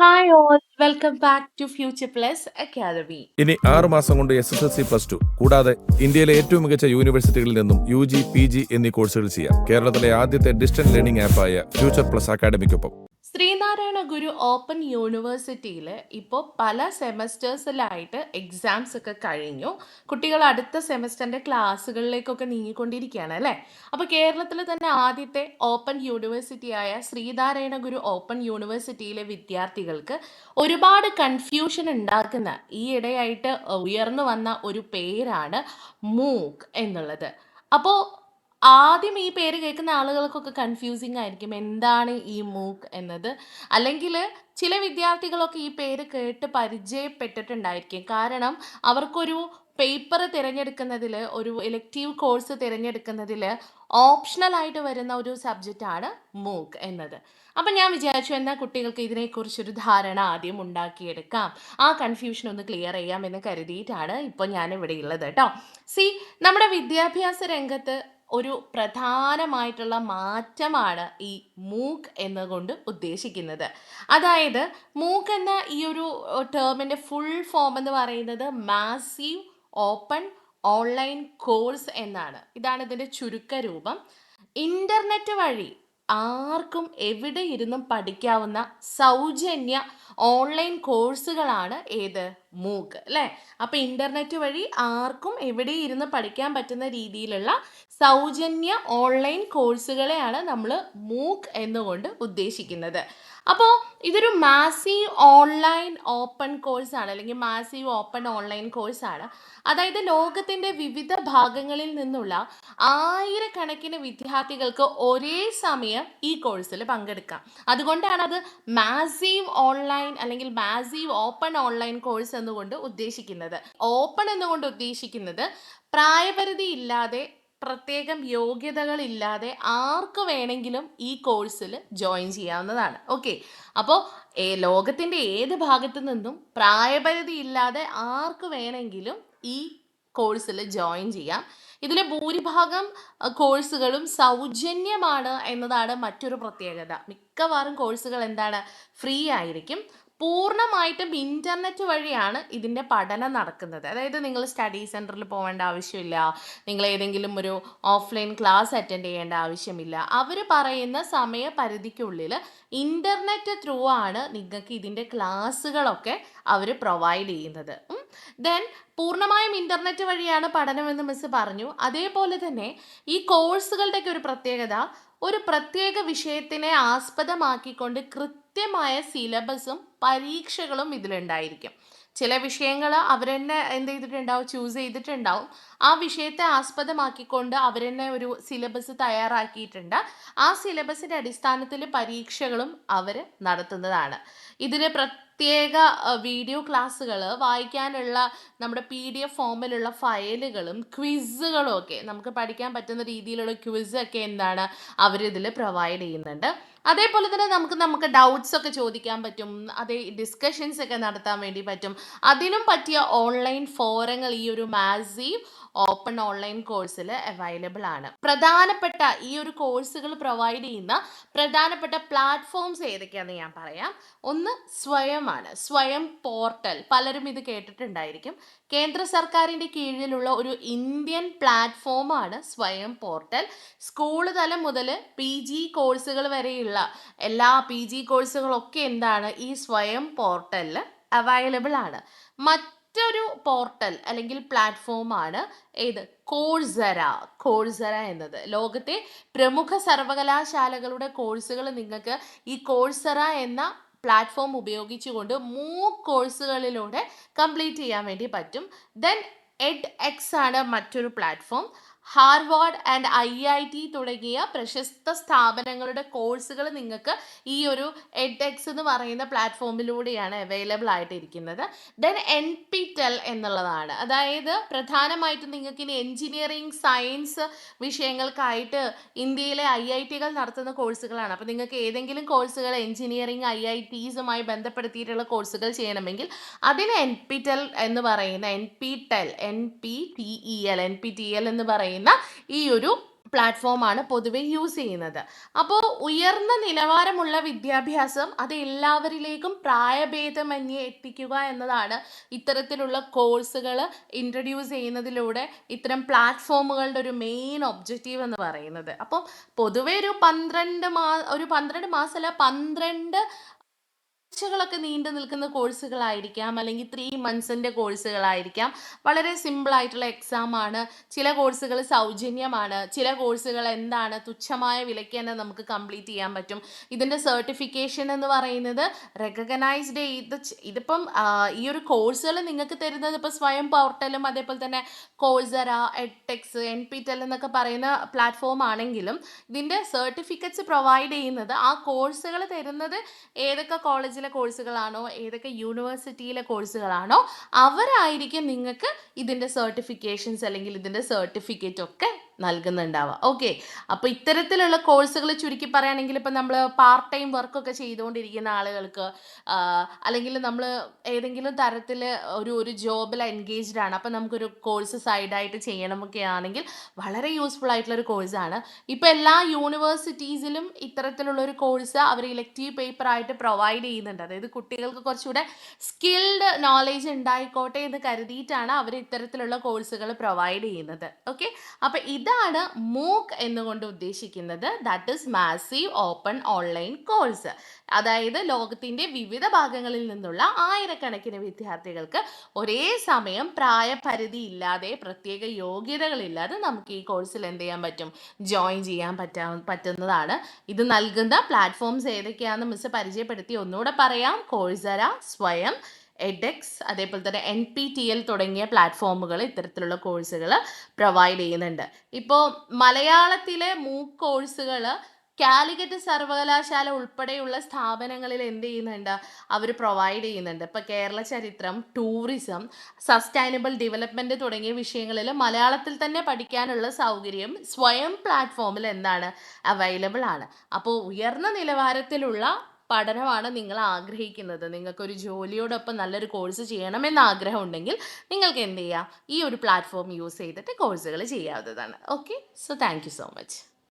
Hi all, welcome back to Future Plus Academy. ഇനി 6 മാസം കൊണ്ട് SSLC+2 കൂടാതെ ഇന്ത്യയിലെ ഏറ്റവും മികച്ച യൂണിവേഴ്സിറ്റികളിൽ നിന്നും UG, PG എന്നീ കോഴ്സുകൾ ചെയ്യാം. കേരളത്തിലെ ആദ്യത്തെ ഡിസ്റ്റന്റ് ലേണിംഗ് ആപ്പായ ഫ്യൂച്ചർ പ്ലസ് അക്കാഡമിക്കൊപ്പം. ശ്രീനാരായണ ഗുരു ഓപ്പൺ യൂണിവേഴ്സിറ്റിയിൽ ഇപ്പോൾ പല സെമസ്റ്റേഴ്സിലായിട്ട് എക്സാംസ് ഒക്കെ കഴിഞ്ഞു. കുട്ടികൾ അടുത്ത സെമസ്റ്ററിൻ്റെ ക്ലാസ്സുകളിലേക്കൊക്കെ നീങ്ങിക്കൊണ്ടിരിക്കുകയാണ് അല്ലേ. അപ്പോൾ കേരളത്തിൽ തന്നെ ആദ്യത്തെ ഓപ്പൺ യൂണിവേഴ്സിറ്റിയായ ശ്രീനാരായണ ഗുരു ഓപ്പൺ യൂണിവേഴ്സിറ്റിയിലെ വിദ്യാർത്ഥികൾക്ക് ഒരുപാട് കൺഫ്യൂഷൻ ഉണ്ടാക്കുന്ന ഈയിടെയായിട്ട് ഉയർന്നു വന്ന ഒരു പേരാണ് മൂക്ക് എന്നുള്ളത്. അപ്പോൾ ആദ്യം ഈ പേര് കേൾക്കുന്ന ആളുകൾക്കൊക്കെ കൺഫ്യൂസിങ് ആയിരിക്കും എന്താണ് ഈ മൂക്ക് എന്നത്. അല്ലെങ്കിൽ ചില വിദ്യാർത്ഥികളൊക്കെ ഈ പേര് കേട്ട് പരിചയപ്പെട്ടിട്ടുണ്ടായിരിക്കും. കാരണം അവർക്കൊരു പേപ്പർ തിരഞ്ഞെടുക്കുന്നതിൽ, ഒരു ഇലക്റ്റീവ് കോഴ്സ് തിരഞ്ഞെടുക്കുന്നതിൽ ഓപ്ഷണലായിട്ട് വരുന്ന ഒരു സബ്ജക്റ്റാണ് മൂക്ക് എന്നത്. അപ്പം ഞാൻ വിചാരിച്ചു എന്നാൽ കുട്ടികൾക്ക് ഇതിനെക്കുറിച്ചൊരു ധാരണ ആദ്യം ഉണ്ടാക്കിയെടുക്കാം, ആ കൺഫ്യൂഷൻ ഒന്ന് ക്ലിയർ ചെയ്യാം എന്ന് കരുതിയിട്ടാണ് ഇപ്പോൾ ഞാൻ ഇവിടെ ഉള്ളത് കേട്ടോ. നമ്മുടെ വിദ്യാഭ്യാസ രംഗത്ത് ഒരു പ്രധാനമായിട്ടുള്ള മാറ്റമാണ് ഈ മൂക്ക് എന്നുകൊണ്ട് ഉദ്ദേശിക്കുന്നത്. അതായത് മൂക്ക് എന്ന ഈ ഒരു ടേമിൻ്റെ ഫുൾ ഫോം എന്ന് പറയുന്നത് മാസീവ് ഓപ്പൺ ഓൺലൈൻ കോഴ്സ് എന്നാണ്. ഇതാണ് ഇതിൻ്റെ ചുരുക്കരൂപം. ഇൻ്റർനെറ്റ് വഴി ആർക്കും എവിടെ ഇരുന്നും പഠിക്കാവുന്ന സൗജന്യ ഓൺലൈൻ കോഴ്സുകളാണ് ഏത് മൂക്ക് അല്ലേ. അപ്പോൾ ഇൻ്റർനെറ്റ് വഴി ആർക്കും എവിടെ ഇരുന്ന് പഠിക്കാൻ പറ്റുന്ന രീതിയിലുള്ള സൗജന്യ ഓൺലൈൻ കോഴ്സുകളെയാണ് നമ്മൾ മൂക്ക് എന്നുകൊണ്ട് ഉദ്ദേശിക്കുന്നത്. അപ്പോൾ ഇതൊരു മാസീവ് ഓൺലൈൻ ഓപ്പൺ കോഴ്സാണ്, അല്ലെങ്കിൽ മാസീവ് ഓപ്പൺ ഓൺലൈൻ കോഴ്സാണ്. അതായത് ലോകത്തിൻ്റെ വിവിധ ഭാഗങ്ങളിൽ നിന്നുള്ള ആയിരക്കണക്കിന് വിദ്യാർത്ഥികൾക്ക് ഒരേ സമയം ഈ കോഴ്സിൽ പങ്കെടുക്കാം. അതുകൊണ്ടാണ് അത് മാസീവ് ഓൺലൈൻ അല്ലെങ്കിൽ മാസീവ് ഓപ്പൺ ഓൺലൈൻ കോഴ്സ് എന്നുകൊണ്ട് ഉദ്ദേശിക്കുന്നത്. ഓപ്പൺ എന്നുകൊണ്ട് ഉദ്ദേശിക്കുന്നത് പ്രായപരിധി ഇല്ലാതെ, പ്രത്യേകം യോഗ്യതകളില്ലാതെ ആർക്ക് വേണമെങ്കിലും ഈ കോഴ്സിൽ ജോയിൻ ചെയ്യാവുന്നതാണ്. ഓക്കെ, അപ്പോൾ ലോകത്തിൻ്റെ ഏത് ഭാഗത്തു നിന്നും പ്രായപരിധി ഇല്ലാതെ ആർക്ക് വേണമെങ്കിലും ഈ കോഴ്സിൽ ജോയിൻ ചെയ്യാം. ഇതിൽ ഭൂരിഭാഗം കോഴ്സുകളും സൗജന്യമാണ് എന്നതാണ് മറ്റൊരു പ്രത്യേകത. മിക്കവാറും കോഴ്സുകൾ എന്താണ്, ഫ്രീ ആയിരിക്കും. പൂർണ്ണമായിട്ടും ഇൻ്റർനെറ്റ് വഴിയാണ് ഇതിൻ്റെ പഠനം നടക്കുന്നത്. അതായത് നിങ്ങൾ സ്റ്റഡി സെൻറ്ററിൽ പോകേണ്ട ആവശ്യമില്ല, നിങ്ങൾ ഏതെങ്കിലും ഒരു ഓഫ്ലൈൻ ക്ലാസ് അറ്റൻഡ് ചെയ്യേണ്ട ആവശ്യമില്ല. അവർ പറയുന്ന സമയപരിധിക്കുള്ളിൽ ഇൻ്റർനെറ്റ് ത്രൂ ആണ് നിങ്ങൾക്ക് ഇതിൻ്റെ ക്ലാസ്സുകളൊക്കെ അവർ പ്രൊവൈഡ് ചെയ്യുന്നത്. ദെൻ പൂർണ്ണമായും ഇൻ്റർനെറ്റ് വഴിയാണ് പഠനമെന്ന് മിസ് പറഞ്ഞു. അതേപോലെ തന്നെ ഈ കോഴ്സുകളുടെയൊക്കെ ഒരു പ്രത്യേകത, ഒരു പ്രത്യേക വിഷയത്തിനെ ആസ്പദമാക്കിക്കൊണ്ട് കൃത്യമായ സിലബസും പരീക്ഷകളും ഇതിലുണ്ടായിരിക്കും. ചില വിഷയങ്ങൾ അവർ തന്നെ എന്ത് ചെയ്തിട്ടുണ്ടാവും, ചൂസ് ചെയ്തിട്ടുണ്ടാവും. ആ വിഷയത്തെ ആസ്പദമാക്കിക്കൊണ്ട് അവർ തന്നെ ഒരു സിലബസ് തയ്യാറാക്കിയിട്ടുണ്ട്. ആ സിലബസിൻ്റെ അടിസ്ഥാനത്തിൽ പരീക്ഷകളും അവർ നടത്തുന്നതാണ്. ഇതിന് പ്രത്യേക വീഡിയോ ക്ലാസ്സുകൾ, വായിക്കാനുള്ള നമ്മുടെ PDF ഫോമിലുള്ള ഫയലുകളും ക്വിസുകളും ഒക്കെ, നമുക്ക് പഠിക്കാൻ പറ്റുന്ന രീതിയിലുള്ള ക്വിസൊക്കെ എന്താണ് അവരിതിൽ പ്രൊവൈഡ് ചെയ്യുന്നുണ്ട്. അതേപോലെ തന്നെ നമുക്ക് ഡൗട്ട്സ് ഒക്കെ ചോദിക്കാൻ പറ്റും, അതേ ഡിസ്കഷൻസ് ഒക്കെ നടത്താൻ വേണ്ടി പറ്റും. അതിനും പറ്റിയ ഓൺലൈൻ ഫോറങ്ങൾ ഈ ഒരു മാസീവ് ഓപ്പൺ ഓൺലൈൻ കോഴ്സിൽ അവൈലബിൾ ആണ്. പ്രധാനപ്പെട്ട ഈ ഒരു കോഴ്സുകൾ പ്രൊവൈഡ് ചെയ്യുന്ന പ്രധാനപ്പെട്ട പ്ലാറ്റ്ഫോംസ് ഏതൊക്കെയാണെന്ന് ഞാൻ പറയാം. ഒന്ന് സ്വയമാണ്, സ്വയം പോർട്ടൽ. പലരും ഇത് കേട്ടിട്ടുണ്ടായിരിക്കും. കേന്ദ്ര സർക്കാരിൻ്റെ കീഴിലുള്ള ഒരു ഇന്ത്യൻ പ്ലാറ്റ്ഫോമാണ് സ്വയം പോർട്ടൽ. സ്കൂൾ തലം മുതൽ PG കോഴ്സുകൾ വരെയുള്ള എല്ലാ PG കോഴ്സുകളൊക്കെ എന്താണ് ഈ സ്വയം പോർട്ടലിൽ അവൈലബിൾ ആണ്. മറ്റൊരു പോർട്ടൽ അല്ലെങ്കിൽ പ്ലാറ്റ്ഫോമാണ് ഏത്, കോഴ്സറ എന്നത്. ലോകത്തെ പ്രമുഖ സർവകലാശാലകളുടെ കോഴ്സുകൾ നിങ്ങൾക്ക് ഈ കോഴ്സറ എന്ന പ്ലാറ്റ്ഫോം ഉപയോഗിച്ചുകൊണ്ട് കോഴ്സുകളിലൂടെ കംപ്ലീറ്റ് ചെയ്യാൻ വേണ്ടി പറ്റും. ദെൻ edX ആണ് മറ്റൊരു പ്ലാറ്റ്ഫോം. ഹാർവാർഡ് ആൻഡ് IIT തുടങ്ങിയ പ്രശസ്ത സ്ഥാപനങ്ങളുടെ കോഴ്സുകൾ നിങ്ങൾക്ക് ഈ ഒരു edX എന്ന് പറയുന്ന പ്ലാറ്റ്ഫോമിലൂടെയാണ് അവൈലബിൾ ആയിട്ടിരിക്കുന്നത്. ദെൻ NPTEL എന്നുള്ളതാണ്. അതായത് പ്രധാനമായിട്ടും നിങ്ങൾക്ക് ഇനി എൻജിനീയറിംഗ്, സയൻസ് വിഷയങ്ങൾക്കായിട്ട് ഇന്ത്യയിലെ IIT-കൾ നടത്തുന്ന കോഴ്സുകളാണ്. അപ്പോൾ നിങ്ങൾക്ക് ഏതെങ്കിലും കോഴ്സുകൾ എൻജിനീയറിംഗ് IITസുമായി ബന്ധപ്പെടുത്തിയിട്ടുള്ള കോഴ്സുകൾ ചെയ്യണമെങ്കിൽ അതിന് NPTEL എന്ന് പറയുന്ന NPTEL എന്ന് പറയുന്ന ഈ ഒരു പ്ലാറ്റ്ഫോമാണ് പൊതുവെ യൂസ് ചെയ്യുന്നത്. അപ്പോൾ ഉയർന്ന നിലവാരമുള്ള വിദ്യാഭ്യാസം അത് എല്ലാവരിലേക്കും പ്രായഭേദമന്യേ എത്തിക്കുക എന്നതാണ് ഇത്തരത്തിലുള്ള കോഴ്സുകൾ ഇൻട്രൊഡ്യൂസ് ചെയ്യുന്നതിലൂടെ ഇത്തരം പ്ലാറ്റ്ഫോമുകളുടെ ഒരു മെയിൻ ഒബ്ജക്റ്റീവ് എന്ന് പറയുന്നത്. അപ്പോൾ പൊതുവെ ഒരു 12 മാസമല്ല, 12 ആഴ്ചകളൊക്കെ നീണ്ടു നിൽക്കുന്ന കോഴ്സുകളായിരിക്കാം, അല്ലെങ്കിൽ 3 മന്ത്സിൻ്റെ കോഴ്സുകളായിരിക്കാം. വളരെ സിമ്പിളായിട്ടുള്ള എക്സാം ആണ്. ചില കോഴ്സുകൾ സൗജന്യമാണ്, ചില കോഴ്സുകൾ എന്താണ് തുച്ഛമായ വിലയ്ക്ക് തന്നെ നമുക്ക് കംപ്ലീറ്റ് ചെയ്യാൻ പറ്റും. ഇതിൻ്റെ സർട്ടിഫിക്കേഷൻ എന്ന് പറയുന്നത് റെക്കഗ്നൈസ്ഡ് ഇതിപ്പം ഈ ഒരു കോഴ്സുകൾ നിങ്ങൾക്ക് തരുന്നത് ഇപ്പോൾ സ്വയം പോർട്ടലും അതേപോലെ തന്നെ കോഴ്സറ, എഡ്ടെക്സ്, NPTEL എന്നൊക്കെ പറയുന്ന പ്ലാറ്റ്ഫോം ആണെങ്കിലും ഇതിൻ്റെ സർട്ടിഫിക്കറ്റ്സ് പ്രൊവൈഡ് ചെയ്യുന്നത് ആ കോഴ്സുകൾ തരുന്നത് ഏതൊക്കെ കോളേജിലെ കോഴ്സുകളാണോ, ഏതൊക്കെ യൂണിവേഴ്സിറ്റിയിലെ കോഴ്സുകളാണോ അവരായിരിക്കും നിങ്ങൾക്ക് ഇതിൻ്റെ സർട്ടിഫിക്കേഷൻസ് അല്ലെങ്കിൽ ഇതിൻ്റെ സർട്ടിഫിക്കറ്റ് ഒക്കെ നൽകുന്നുണ്ടാവുക. ഓക്കെ, അപ്പോൾ ഇത്തരത്തിലുള്ള കോഴ്സുകൾ ചുരുക്കി പറയുകയാണെങ്കിൽ ഇപ്പം നമ്മൾ പാർട്ട് ടൈം വർക്കൊക്കെ ചെയ്തുകൊണ്ടിരിക്കുന്ന ആളുകൾക്ക്, അല്ലെങ്കിൽ നമ്മൾ ഏതെങ്കിലും തരത്തിൽ ഒരു ജോബിൽ എൻഗേജ്ഡ് ആണ്, അപ്പം നമുക്കൊരു കോഴ്സ് സൈഡായിട്ട് ചെയ്യണമൊക്കെ ആണെങ്കിൽ വളരെ യൂസ്ഫുൾ ആയിട്ടുള്ളൊരു കോഴ്സാണ്. ഇപ്പോൾ എല്ലാ യൂണിവേഴ്സിറ്റീസിലും ഇത്തരത്തിലുള്ളൊരു കോഴ്സ് അവർ ഇലക്റ്റീവ് പേപ്പറായിട്ട് പ്രൊവൈഡ് ചെയ്യുന്നുണ്ട്. അതായത് കുട്ടികൾക്ക് കുറച്ചുകൂടെ സ്കിൽഡ് നോളേജ് ഉണ്ടായിക്കോട്ടെ എന്ന് കരുതിയിട്ടാണ് അവർ ഇത്തരത്തിലുള്ള കോഴ്സുകൾ പ്രൊവൈഡ് ചെയ്യുന്നത്. ഓക്കെ, അപ്പോൾ ഇതാണ് MOOC എന്നുകൊണ്ട് ഉദ്ദേശിക്കുന്നത്. That is massive open online course. അതായത് ലോകത്തിൻ്റെ വിവിധ ഭാഗങ്ങളിൽ നിന്നുള്ള ആയിരക്കണക്കിന് വിദ്യാർത്ഥികൾക്ക് ഒരേ സമയം പ്രായപരിധി ഇല്ലാതെ, പ്രത്യേക യോഗ്യതകളില്ലാതെ നമുക്ക് ഈ കോഴ്സിൽ എന്ത് ചെയ്യാൻ പറ്റും, ജോയിൻ ചെയ്യാൻ പറ്റുന്നതാണ്. ഇത് നൽകുന്ന പ്ലാറ്റ്ഫോംസ് ഏതൊക്കെയാണെന്ന് മിസ് പരിചയപ്പെടുത്തി ഒന്നുകൂടെ പറയാം. കോഴ്സറ, സ്വയം, എഡെക്സ്, അതേപോലെ തന്നെ NPTEL തുടങ്ങിയ പ്ലാറ്റ്ഫോമുകൾ ഇത്തരത്തിലുള്ള കോഴ്സുകൾ പ്രൊവൈഡ് ചെയ്യുന്നുണ്ട്. ഇപ്പോൾ മലയാളത്തിലെ MOOC കോഴ്സുകൾ കാലിക്കറ്റ് സർവകലാശാല ഉൾപ്പെടെയുള്ള സ്ഥാപനങ്ങളിൽ എന്ത് ചെയ്യുന്നുണ്ട്, അവർ പ്രൊവൈഡ് ചെയ്യുന്നുണ്ട്. ഇപ്പോൾ കേരള ചരിത്രം, ടൂറിസം, സസ്റ്റൈനബിൾ ഡെവലപ്മെൻറ്റ് തുടങ്ങിയ വിഷയങ്ങളിൽ മലയാളത്തിൽ തന്നെ പഠിക്കാനുള്ള സൗകര്യം സ്വയം പ്ലാറ്റ്ഫോമിൽ എന്താണ് അവൈലബിൾ ആണ്. അപ്പോൾ ഉയർന്ന നിലവാരത്തിലുള്ള പഠനമാണ് നിങ്ങൾ ആഗ്രഹിക്കുന്നത്, നിങ്ങൾക്കൊരു ജോലിയോടൊപ്പം നല്ലൊരു കോഴ്സ് ചെയ്യണമെന്ന് ആഗ്രഹം ഉണ്ടെങ്കിൽ നിങ്ങൾക്ക് എന്ത് ചെയ്യാം, ഈ ഒരു പ്ലാറ്റ്ഫോം യൂസ് ചെയ്തിട്ട് കോഴ്സുകൾ ചെയ്യാവുന്നതാണ്. Okay, so thank you so much.